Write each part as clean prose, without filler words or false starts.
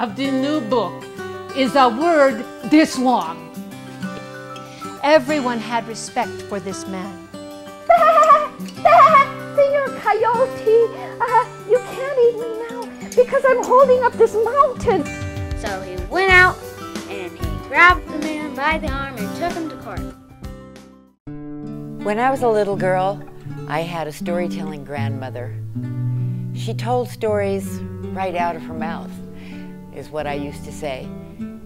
of the new book is a word this long. Everyone had respect for this man. Senor Coyote, you can't eat me now because I'm holding up this mountain. So he went out and he grabbed the man by the arm and took him to court. When I was a little girl, I had a storytelling grandmother. She told stories right out of her mouth, is what I used to say.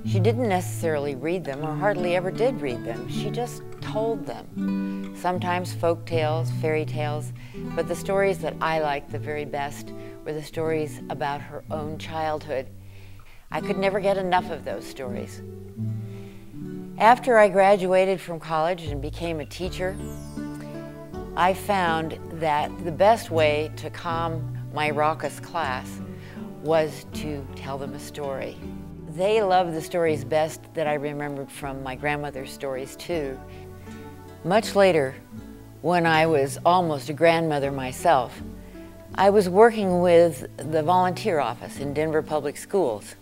She didn't necessarily read them, or hardly ever did read them. She just told them. Sometimes folk tales, fairy tales, but the stories that I liked the very best were the stories about her own childhood. I could never get enough of those stories. After I graduated from college and became a teacher, I found that the best way to calm my raucous class was to tell them a story. They loved the stories best that I remembered from my grandmother's stories too. Much later, when I was almost a grandmother myself, I was working with the volunteer office in Denver Public Schools.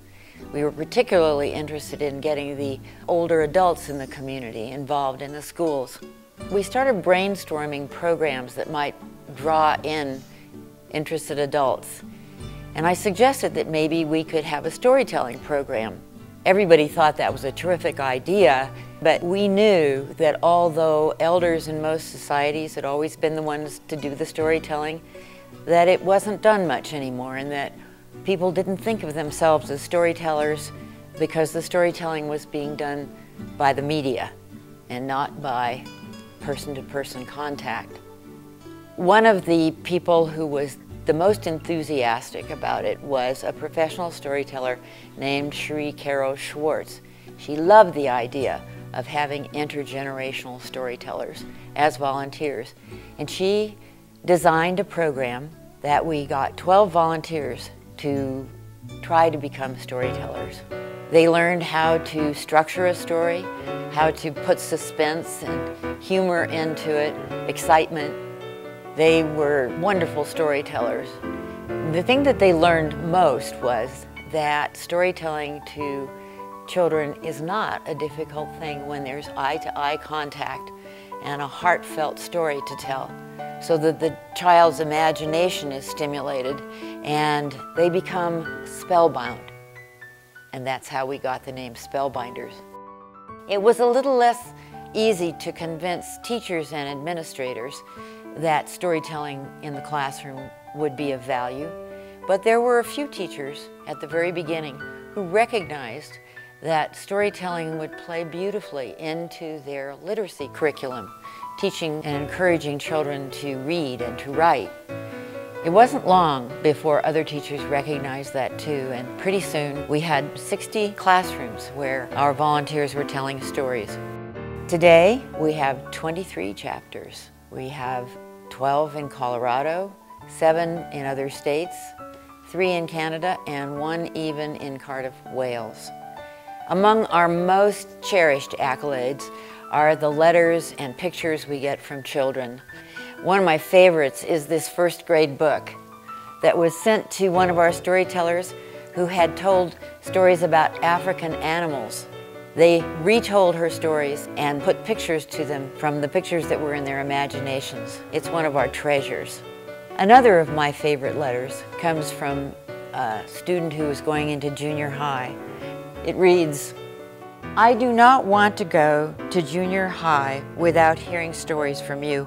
We were particularly interested in getting the older adults in the community involved in the schools. We started brainstorming programs that might draw in interested adults. And I suggested that maybe we could have a storytelling program. Everybody thought that was a terrific idea, but we knew that although elders in most societies had always been the ones to do the storytelling, that it wasn't done much anymore, and that people didn't think of themselves as storytellers because the storytelling was being done by the media and not by person-to-person contact. One of the people who was the most enthusiastic about it was a professional storyteller named Cherie Caro Schwartz. She loved the idea of having intergenerational storytellers as volunteers, and she designed a program that we got 12 volunteers to try to become storytellers. They learned how to structure a story, how to put suspense and humor into it, excitement. They were wonderful storytellers. The thing that they learned most was that storytelling to children is not a difficult thing when there's eye-to-eye contact and a heartfelt story to tell, so that the child's imagination is stimulated and they become spellbound. And that's how we got the name Spellbinders. It was a little less easy to convince teachers and administrators that storytelling in the classroom would be of value, but there were a few teachers at the very beginning who recognized that storytelling would play beautifully into their literacy curriculum, teaching and encouraging children to read and to write. It wasn't long before other teachers recognized that too, and pretty soon we had 60 classrooms where our volunteers were telling stories. Today we have 23 chapters. We have 12 in Colorado, 7 in other states, 3 in Canada, and 1 even in Cardiff, Wales. Among our most cherished accolades are the letters and pictures we get from children. One of my favorites is this first grade book that was sent to one of our storytellers who had told stories about African animals. They retold her stories and put pictures to them from the pictures that were in their imaginations. It's one of our treasures. Another of my favorite letters comes from a student who is going into junior high. It reads, "I do not want to go to junior high without hearing stories from you.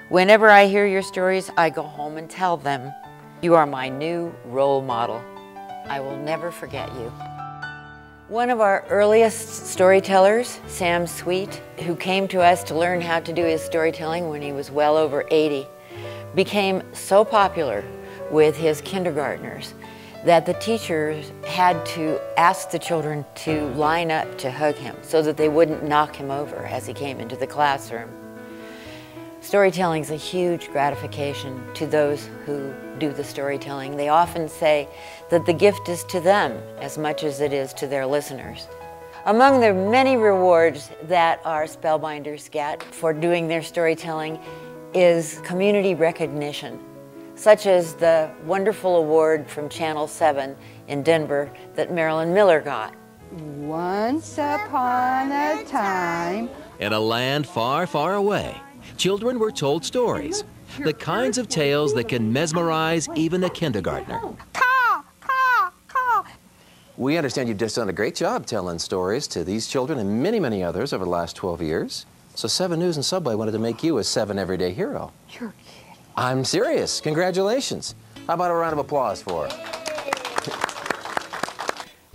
Whenever I hear your stories, I go home and tell them. You are my new role model. I will never forget you." One of our earliest storytellers, Sam Sweet, who came to us to learn how to do his storytelling when he was well over 80, became so popular with his kindergartners that the teachers had to ask the children to line up to hug him so that they wouldn't knock him over as he came into the classroom. Storytelling is a huge gratification to those who do the storytelling. They often say that the gift is to them as much as it is to their listeners. Among the many rewards that our Spellbinders get for doing their storytelling is community recognition. such as the wonderful award from Channel 7 in Denver that Marilyn Miller got. Once upon a time, in a land far, far away, children were told stories, the kinds of tales that can mesmerize even a kindergartner. We understand you've just done a great job telling stories to these children and many, many others over the last 12 years. So 7 News and Subway wanted to make you a 7 Everyday Hero. you're kidding. I'm serious. Congratulations. How about a round of applause for her?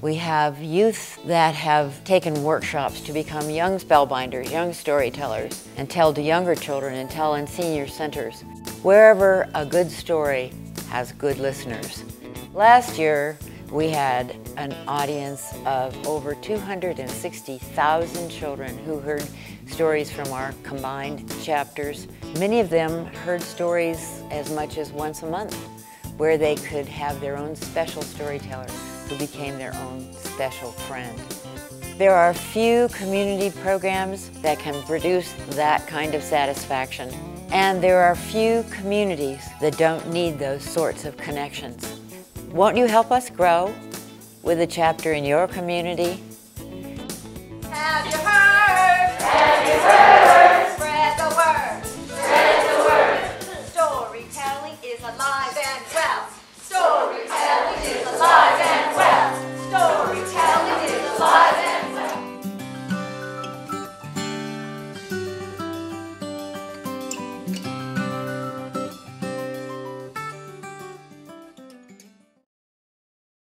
We have youth that have taken workshops to become young spellbinders, young storytellers, and tell to younger children and tell in senior centers. Wherever a good story has good listeners. Last year, we had an audience of over 260,000 children who heard stories from our combined chapters. Many of them heard stories as much as once a month, where they could have their own special storyteller who became their own special friend. There are few community programs that can produce that kind of satisfaction, and there are few communities that don't need those sorts of connections. Won't you help us grow with a chapter in your community?